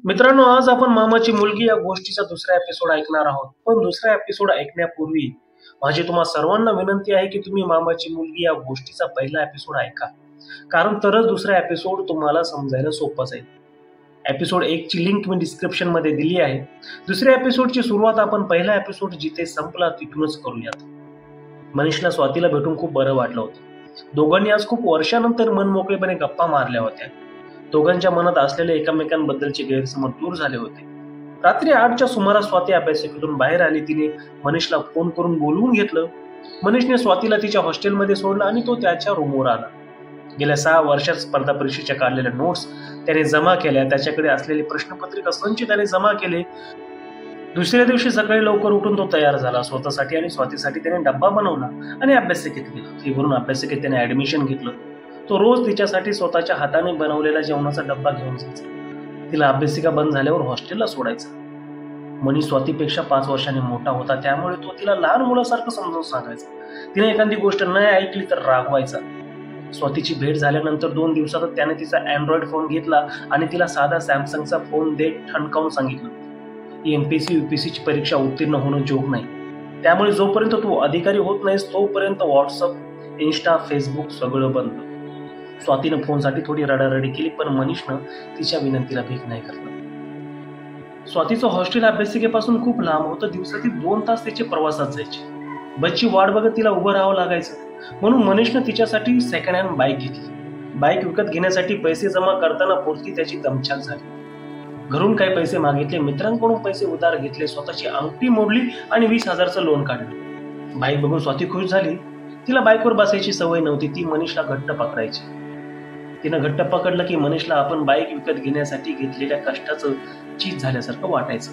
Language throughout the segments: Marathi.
मित्रांनो, आज आपण मामाची मुलगी या गोष्टीचा दुसरा एपिसोड ऐकणार आहोत. पण दुसरा एपिसोड ऐकण्यापूर्वी माझी तुम्हा सर्वांना विनंती आहे की तुम्ही मामाची मुलगी या गोष्टीचा पहिला एपिसोड ऐका. कारण तरच दुसरा एपिसोड तुम्हाला समजायला सोपं जाईल. एपिसोड 1 ची लिंक मी डिस्क्रिप्शन मध्ये दिली आहे. दुसऱ्या एपिसोडची सुरुवात आपण पहिला एपिसोड जिथे संपला तिथूनच करूयात. मनीषला स्वातीला भेटून खूप बरं वाटलं होतं. दोघांनी आज खूप वर्षानंतर मनमोकळेपणे गप्पा मारल्या होत्या. दोघांच्या मनात असलेले एकमेकांबद्दलचे गैरसमज दूर झाले होते. रात्री 8च्या सुमारास स्वाती अभ्यासिकेतून बाहेर आली. तिने मनीषला फोन करून बोलवून घेतलं. मनीषने स्वातीला तिच्या हॉस्टेलमध्ये सोडलं आणि तो त्याच्या रूमवर आला. गेल्या 6 वर्षात स्पर्धा परीक्षेच्या काढलेल्या नोट्स त्याने जमा केल्या. त्याच्याकडे असलेले प्रश्नपत्रिका संच त्याने जमा केले. दुसऱ्या दिवशी सकाळी लवकर उठून तो तयार झाला. स्वतःसाठी आणि स्वातीसाठी त्याने डब्बा बनवला आणि अभ्यासिकेत गेला. फी भरून अभ्यासिकेत त्याने ऍडमिशन घेतलं. तो रोज तिच्यासाठी स्वतःच्या हाताने बनवलेला जेवणाचा डब्बा घेऊन जायचा. तिला अभ्यासिका बंद झाल्यावर हॉस्टेलला सोडायचा. मनीष स्वातीपेक्षा 5 वर्षांनी मोठा होता, त्यामुळे तो तिला लहान मुलासारखं समजावून सांगायचा. तिने एखादी गोष्ट नाही ऐकली तर रागवायचा. स्वातीची भेट झाल्यानंतर 2 दिवसातच त्याने तिचा अँड्रॉइड फोन घेतला आणि तिला साधा सॅमसंगचा फोन देत ठणकावून सांगितलं, एमपीएससी यूपीएससीची परीक्षा उत्तीर्ण होणं जोक नाही. त्यामुळे जोपर्यंत तू अधिकारी होत नाहीस तोपर्यंत व्हॉट्सअप, इन्स्टा, फेसबुक सगळं बंद. स्वातीनं फोनसाठी थोडी रडारडी केली, पण मनीषनं तिच्या विनंतीला भीक नाही घातलं. स्वातीचं हॉस्टेल अभ्यासिकेपासून खूप लांब होतं. दिवसातील 2 तास तिचे प्रवासात जायचे. बसची वाट बघत तिला उभं राहावं लागायचं. म्हणून मनीषनं तिच्यासाठी सेकंड हँड बाईक घेतली. बाईक विकत घेण्यासाठी पैसे जमा करताना पुरती त्याची दमछाक झाली. घरून काही पैसे मागितले, मित्रांकडून पैसे उधार घेतले, स्वतःची अंगठी मोडली आणि 20,000चं लोन काढलं. बाईक बघून स्वाती खुश झाली. तिला बाईकवर बसायची सवय नव्हती. ती मनीषला घट्ट पकडायची. तिनं घट्ट पकडलं की मनीषला आपण बाईक विकत घेण्यासाठी घेतलेल्या कष्टाचं चीज झाल्यासारखं वाटायचं.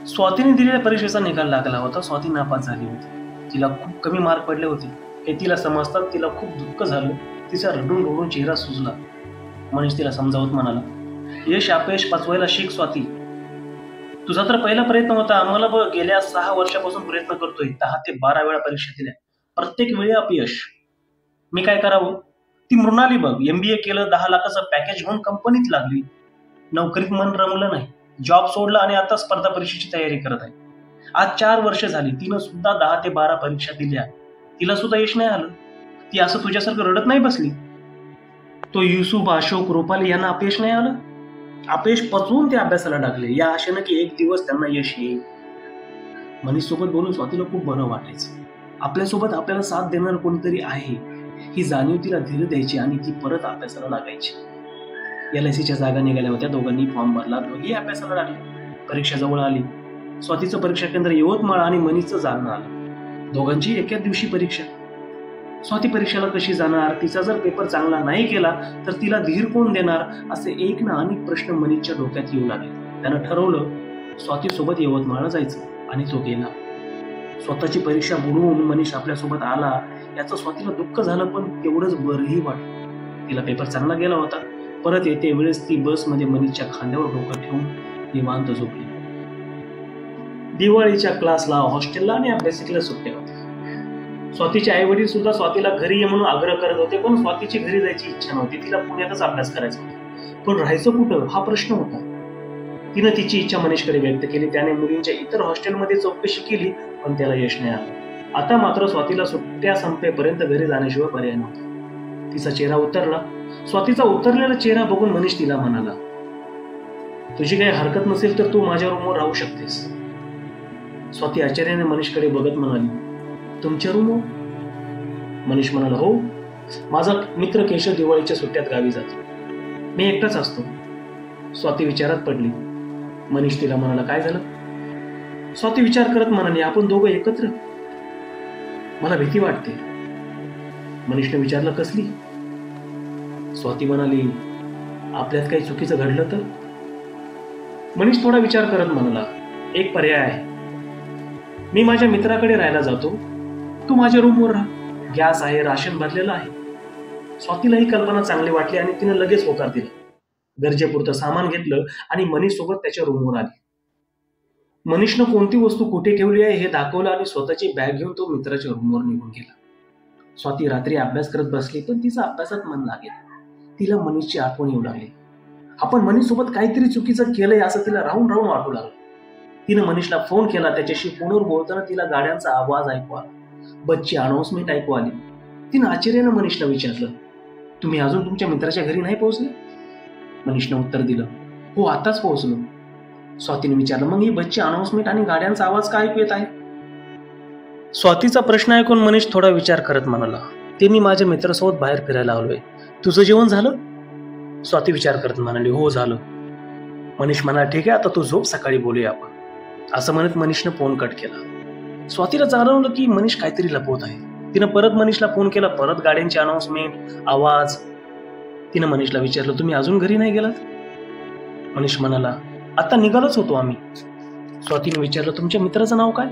स्वातीने दिलेल्या परीक्षेचा निकाल लागला होता. स्वाती नापास झाली होती. तिला खूप कमी मार्क पडले होते हे तिला समजतात तिला खूप दुःख झालं. तिचा रडून रडून चेहरा सुजला. मनीष तिला समजावत म्हणाला, यश अपयश पचवायला शिक स्वाती. तुझा तर पहिला प्रयत्न होता. आम्हाला बघ, गेल्या 6 वर्षापासून प्रयत्न करतोय. 10 ते 12 वेळा परीक्षा दिल्या, प्रत्येक वेळी अपयश. मी काय करावं? ती मृणाली बघ, MBA केलं, 10 लाखाचं पॅकेज घेऊन कंपनीत लागली. नोकरीत मन रमलं नाही, जॉब सोडला आणि आता स्पर्धा परीक्षेची तयारी करत आहे. आज 4 वर्ष झाली. तिनं सुद्धा 10 ते 12 परीक्षा दिल्या. तिला सुद्धा यश नाही आलं. ती असं तुझ्यासारखं रडत नाही बसली. तो युसुफ, अशोक, रुपाली यांना अपयश नाही आलं. अपयश पचवून ते अभ्यासाला लागले, या आशेनं की एक दिवस त्यांना यश येईल. मनीष सोबत बोलून स्वातीला खूप बरं वाटायचं. आपल्यासोबत आपल्याला साथ देणार कोणीतरी आहे ही जाणीव तिला धीर द्यायची आणि ती परत अभ्यासाला लागायची. LICच्या जागा निघाल्या होत्या. दोघांनी फॉर्म भरला. दोघेही अभ्यासाला लागले. परीक्षा जवळ आली. स्वातीचं परीक्षा केंद्र यवतमाळ आणि मनीषचं जालना आलं. दोघांची एकाच दिवशी परीक्षा. स्वाती परीक्षेला कशी जाणार? तिचा जर पेपर चांगला नाही केला तर तिला धीर कोण देणार? असे एक ना अनेक प्रश्न मनीषच्या डोक्यात येऊ लागले. त्यानं ठरवलं स्वातीसोबत यवतमाळला जायचं आणि तो गेला. स्वतःची परीक्षा बुडवून मनीष आपल्यासोबत आला याचं स्वातीला दुःख झालं, पण तेवढंच बरंही वाटलं. तिला पेपर चांगला गेला होता. परत येते वेळेस ती बसमध्ये मनीषच्या खांद्यावर डोकं ठेवून निवांत झोपली. दिवाळीच्या क्लासला, हॉस्टेलला आणि अभ्यासिकेला सुट्ट्या होत्या. स्वातीचे आई वडील सुद्धा स्वातीला घरी ये म्हणून आग्रह करत होते, पण स्वातीची घरी जायची इच्छा नव्हती. तिला पुण्यातच अभ्यास करायचा होता. पण राहायचं कुठं हा प्रश्न होता. तिनं तिची इच्छा मनीषकडे व्यक्त केली. त्याने मुलींच्या इतर हॉस्टेलमध्ये चौकशी केली, पण त्याला यश नाही आलं. आता मात्र स्वातीला सुट्ट्या संपेपर्यंत घरी जाण्याशिवाय पर्याय नव्हता. तिचा चेहरा उतरला. स्वातीचा उतरलेला चेहरा बघून मनीष तिला म्हणाला, तुझी काही हरकत नसेल तर तू माझ्या रूमवर राहू शकतेस. स्वाती आश्चर्याने मनीषकडे बघत म्हणाली, तुमच्या रूमवर? मनीष म्हणाला, हो, माझा मित्र केशव दिवाळीच्या सुट्ट्यात गावी जातो. मी एकटाच असतो. स्वाती विचारात पडली. मनीष तिला म्हणाला, काय झालं? स्वाती विचार करत म्हणाली, आपण दोघं एकत्र? मला भीती वाटते. मनीषने विचारलं, कसली? स्वाती म्हणाली, आपल्यात काही चुकीचं घडलं तर? मनीष थोडा विचार करत म्हणाला, एक पर्याय आहे. मी माझ्या मित्राकडे राहायला जातो, तू माझ्या रूमवर राहा. गॅस आहे, राशन भरलेलं आहे. स्वातीला ही कल्पना चांगली वाटली आणि तिने लगेच होकार दिला. गरजेपुरतं सामान घेतलं आणि मनीष सोबत त्याच्या रूमवर आली. मनीषनं कोणती वस्तू कुठे ठेवली आहे हे दाखवलं आणि स्वतःची बॅग घेऊन तो मित्राच्या रूमवर निघून गेला. स्वाती रात्री अभ्यास करत बसली, पण तिचा अभ्यासात मन लागेल. तिला मनीषची आठवण येऊ लागली. आपण मनीषसोबत काहीतरी चुकीचं केलंय असं तिला राहून राहून वाटू लागलं. तिनं मनीषला फोन केला. त्याच्याशी फोनवर बोलताना तिला गाड्यांचा आवाज ऐकू आला, बसची अनाउन्समेंट ऐकू आली. तिनं आश्चर्यानं मनीषला विचारलं, तुम्ही अजून तुमच्या मित्राच्या घरी नाही पोहोचले? मनीषनं उत्तर दिलं, हो आताच पोहोचलो. स्वातीने विचारलं, मग ही बसची अनाउन्समेंट आणि गाड्यांचा आवाज काय ऐकू येत आहे? स्वातीचा प्रश्न ऐकून मनीष थोडा विचार करत म्हणाला, ते मी माझ्या मित्रासोबत बाहेर फिरायला आलोय. तुझं जेवण झालं? स्वाती विचार करत म्हणाली, हो झालं. मनीष म्हणाला, ठीक आहे, आता तू झोप, सकाळी बोलूया आपण. असं म्हणत मनीषनं फोन कट केला. स्वातीला जाणवलं की मनीष काहीतरी लपवत आहे. तिनं परत मनीषला फोन केला, परत गाड्यांची अनाउन्समेंट, आवाज. तिनं मनीषला विचारलं, तुम्ही अजून घरी नाही गेलात? मनीष म्हणाला, आता निघालोच होतो आम्ही. स्वातीने विचारलं, तुमच्या मित्राचं नाव काय?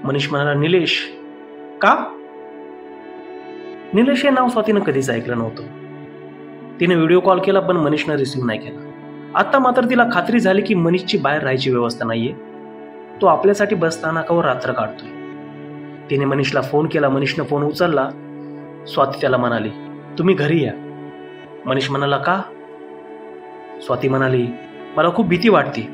मनीष म्हणाला, निलेश. का? निलेश हे नाव स्वातीनं कधीच ऐकलं नव्हतं. तिने व्हिडिओ कॉल केला पण मनीषनं रिसीव्ह नाही केला. आता मात्र तिला खात्री झाली की मनीषची बाहेर राहायची व्यवस्था नाहीये. तो आपल्यासाठी बस स्थानकावर रात्र काढतोय. तिने मनीषला फोन केला. मनीषनं फोन उचलला. स्वाती त्याला म्हणाली, तुम्ही घरी या. मनीष म्हणाला, का? स्वाती म्हणाली, मला खूप भीती वाटते,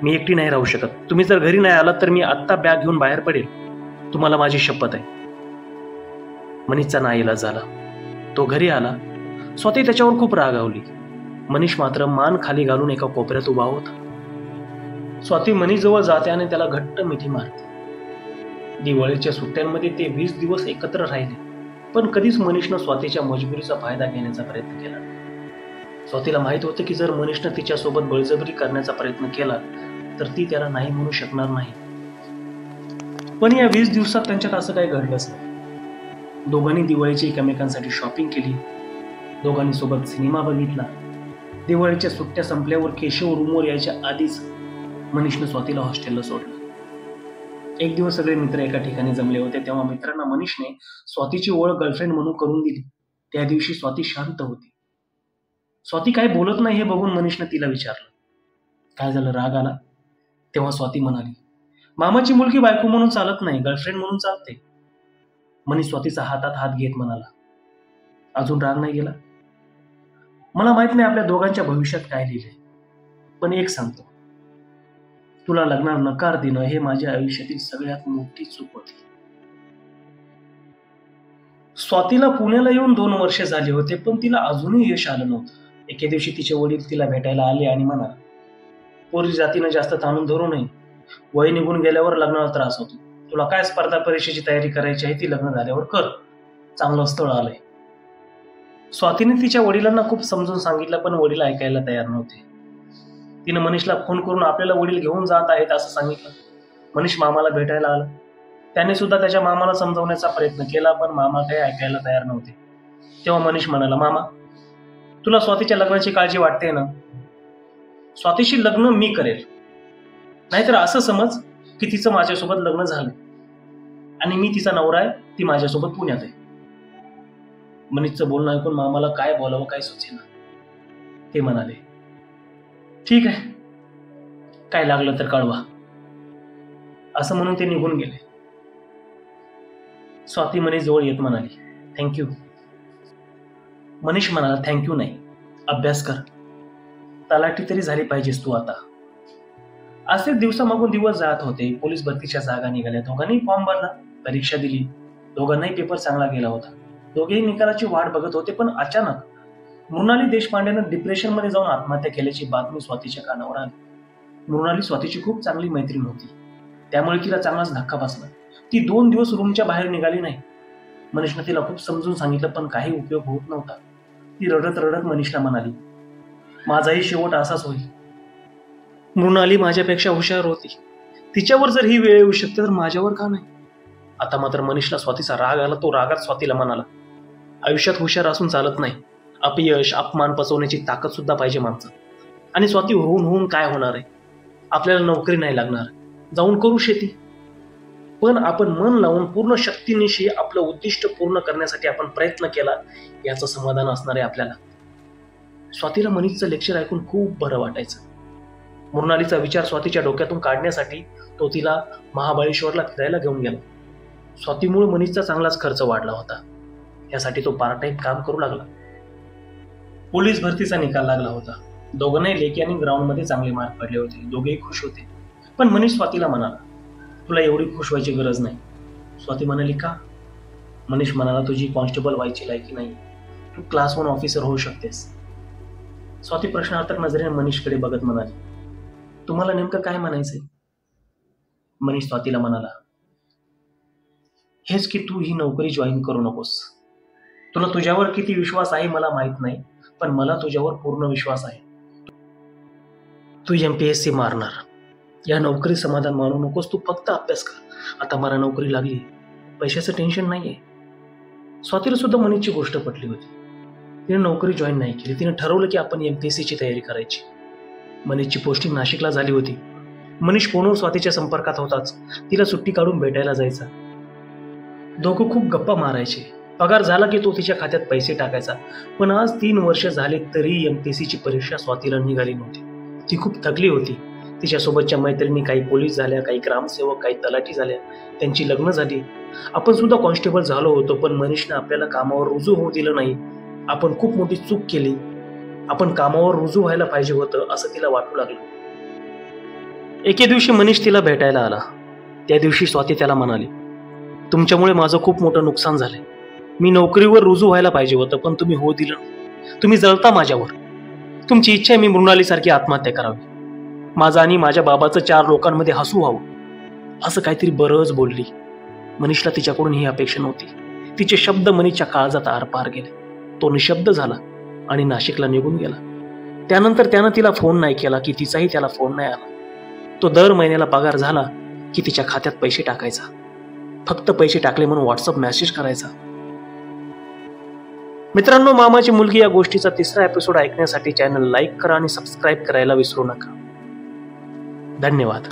मी एकटी नाही राहू शकत. तुम्ही जर घरी नाही आलात तर मी आत्ता बॅग घेऊन बाहेर पडेल, तुम्हाला माझी शपथ आहे. मनीषचा नाईलाज झाला. तो घरी आला. स्वाती त्याच्यावर खूप रागावली. मनीष मात्र मान खाली घालून एका कोपऱ्यात उभा होता. स्वाती मनीषजवळ जाते आणि त्याला घट्ट मिठी मारते. दिवाळीच्या सुट्ट्यांमध्ये ते 20 दिवस एकत्र राहिले, पण कधीच मनीषनं स्वातीच्या मजबुरीचा फायदा घेण्याचा प्रयत्न केला. स्वातीला माहित होतं की जर मनीषनं तिच्यासोबत बळजबरी करण्याचा प्रयत्न केला तर ती त्याला नाही म्हणू शकणार नाही. पण या 20 दिवसात त्यांच्यात असं काही घडलंच नाही. दोघांनी दिवाळीची एकमेकांसाठी शॉपिंग केली. दोघांनी सोबत सिनेमा बघितला. दिवाळीच्या सुट्ट्या संपल्यावर केशव रूमवर यायच्या आधीच मनीषनं स्वातीला हॉस्टेलला सोडलं. एक दिवस सगळे मित्र एका ठिकाणी जमले होते. तेव्हा मित्रांना मनीषने स्वातीची ओळख गर्लफ्रेंड म्हणून करून दिली. त्या दिवशी स्वाती शांत होती. स्वाती काय बोलत नाही हे बघून मनीषने तिला विचारलं, काय झालं, राग आला? तेव्हा स्वाती म्हणाली, मामाची मुलगी बायको म्हणून चालत नाही, गर्लफ्रेंड म्हणून चालते. मनीष स्वातीचा हातात हात घेत म्हणाला, अजून राग नाही गेला? मला माहित नाही आपल्या दोघांच्या भविष्यात काय लिहिलंय, पण एक सांगतो, तुला लग्नाला नकार देणं हे माझ्या आयुष्यातील सगळ्यात मोठी चूक होती. स्वातीला पुण्याला येऊन 2 वर्ष झाली होते, पण तिला अजूनही यश आलं नव्हतं. एके दिवशी तिचे वडील तिला भेटायला आले आणि म्हणाले, पोरी जातीनं जास्त ताणून धरू नये, वय निघून गेल्यावर लग्नाला त्रास होतो. तुला काय स्पर्धा परीक्षेची तयारी करायची आहे ती लग्न झाल्यावर कर, चांगलं स्थळ आलंय. स्वातीने तिच्या वडिलांना खूप समजून सांगितलं, पण वडील ऐकायला तयार नव्हते. तिनं मनीषला फोन करून आपल्याला वडील घेऊन जात आहेत असं सांगितलं. मनीष मामाला भेटायला आला. त्याने सुद्धा त्याच्या मामाला समजवण्याचा प्रयत्न केला, पण मामा काही ऐकायला तयार नव्हते. तेव्हा मनीष म्हणाला, मामा, तुला स्वातीच्या लग्नाची काळजी वाटते ना? स्वातीशी लग्न मी करेल, नाहीतर असं समज की तिचं माझ्यासोबत लग्न झालं आणि मी तिचा नवरा आहे, ती माझ्यासोबत पुण्यात आहे. मनीषचं बोलणं ऐकून मामाला काय बोलावं काय सुचेना. ते म्हणाले, ठीक आहे, काय लागलं तर कळवा. असं म्हणून ते निघून गेले. स्वाती मनीष जवळ येत म्हणाली, थँक्यू. मनीष म्हणाला, थँक्यू नाही, अभ्यास कर, तलाठी तरी झाली पाहिजेस तू आता. असे दिवसामागून दिवस जात होते. पोलीस भरतीच्या जागा निघाल्या. दोघांनी फॉर्म भरला, परीक्षा दिली. दोघांनाही पेपर चांगला गेला होता. दोघेही निकालाची वाट बघत होते, पण अचानक मृणाली देशपांडेनं डिप्रेशनमध्ये जाऊन आत्महत्या केल्याची बातमी स्वातीच्या कानावर आली. मृणाली स्वातीची खूप चांगली मैत्रीण होती, त्यामुळे तिला चांगलाच धक्का बसला. ती 2 दिवस रूमच्या बाहेर निघाली नाही. मनीषनं तिला खूप समजून सांगितलं, पण काही उपयोग होत नव्हता. ती रडत रडत मनीषला म्हणाली, माझाही शेवट असाच होईल. मृणाली माझ्यापेक्षा हुशार होती, तिच्यावर जर ही वेळ येऊ शकते तर माझ्यावर का नाही? आता मात्र मनीषला स्वातीचा राग आला. तो रागात स्वातीला म्हणाला, आयुष्यात हुशार असून चालत नाही, अपयश अपमान पचवण्याची ताकद सुद्धा पाहिजे माणसात. आणि स्वाती, होऊन होऊन काय होणार आहे? आपल्याला नोकरी नाही लागणार, जाऊन करू शेती. पण आपण मन लावून पूर्ण शक्तीनिशी आपलं उद्दिष्ट पूर्ण करण्यासाठी आपण प्रयत्न केला, याचं समाधान असणार आहे आपल्याला. स्वातीला मनीषचं लेक्चर ऐकून खूप बरं वाटायचं. मृणालीचा विचार स्वातीच्या डोक्यातून काढण्यासाठी तो तिला महाबळेश्वरला फिरायला घेऊन गेला. स्वातीमुळे मनीषचा चांगलाच खर्च वाढला होता. यासाठी तो पार्ट टाइम काम करू लागला. पोलीस भरतीचा निकाल लागला होता. दोघांनाही लेखी आणि ग्राउंडमध्ये चांगले मार्क पडले होते. दोघेही खुश होते. पण मनीष स्वातीला म्हणाला, तुला एवढी खुश व्हायची गरज नाही. स्वाती म्हणाली, का? मनीष म्हणाला, तुझी कॉन्स्टेबल व्हायची लायकी नाही. तू क्लास 1 ऑफिसर होऊ शकतेस. स्वाती प्रश्नार्थक नजरेने मनीषकडे बघत म्हणाली, तुम्हाला नेमकं काय म्हणायचंय? मनीष स्वातीला म्हणाला, हेच की तू ही नोकरी जॉईन करू नकोस. तुला तुझ्यावर किती विश्वास आहे मला माहित नाही, पण मला तुझ्यावर पूर्ण विश्वास आहे. तू MPSC मारणार. या नोकरी समाधान मानू नकोस. तू फक्त अभ्यास कर. आता मला नोकरी लागली, पैशाचं टेन्शन नाहीये. स्वातीला सुद्धा मनीषची गोष्ट पटली होती. तिने नोकरी जॉईन नाही केली. तिने ठरवलं की आपण MPSCची तयारी करायची. मनीषची पोस्टिंग नाशिकला झाली होती. मनीष फोनवर स्वातीच्या संपर्कात होताच तिला सुट्टी काढून भेटायला जायचा. दोघं खूप गप्पा मारायचे. पगार झाला की तो तिच्या खात्यात पैसे टाकायचा. पण आज 3 वर्ष झाले तरी MPSCची परीक्षा स्वातीला निघाली नव्हती. ती खूप थकली होती. तिच्यासोबतच्या मैत्रिणी काही पोलीस झाल्या, काही ग्रामसेवक, काही तलाठी झाल्या. त्यांची लग्न झाली. आपण सुद्धा कॉन्स्टेबल झालो होतो, पण मनीषने आपल्याला कामावर रुजू होऊ दिलं नाही. आपण खूप मोठी चूक केली. आपण कामावर रुजू व्हायला पाहिजे होतं असं तिला वाटू लागलं. एके दिवशी मनीष तिला भेटायला आला. त्या दिवशी स्वाती त्याला म्हणाली, तुमच्यामुळे माझं खूप मोठं नुकसान झालंय. मी नोकरीवर रुजू व्हायला पाहिजे होतं, पण तुम्ही हो दिलं. तुम्ही जळता माझ्यावर. तुमची इच्छा आहे मी मृणालीसारखी आत्महत्या करावी. माझं आणि माझ्या बाबाचं 4 लोकांमध्ये हसू व्हावं. असं काहीतरी बरंच बोलली. मनीषला तिच्याकडून ही अपेक्षा नव्हती. तिचे शब्द मनीषच्या काळजात आरपार गेले. तो निशब्द झाला आणि नाशिकला निघून गेला. त्यानंतर त्यानं तिला फोन नाही केला की तिचाही त्याला फोन नाही आला. तो दर महिन्याला पगार झाला की तिच्या खात्यात पैसे टाकायचा. फक्त पैसे टाकले म्हणून व्हॉट्सअप मेसेज करायचा. मित्रांनो, मामाची मुलगी या गोष्टीचा 3रा एपिसोड ऐकण्यासाठी चॅनल लाईक करा आणि सबस्क्राईब करायला विसरू नका. धन्यवाद.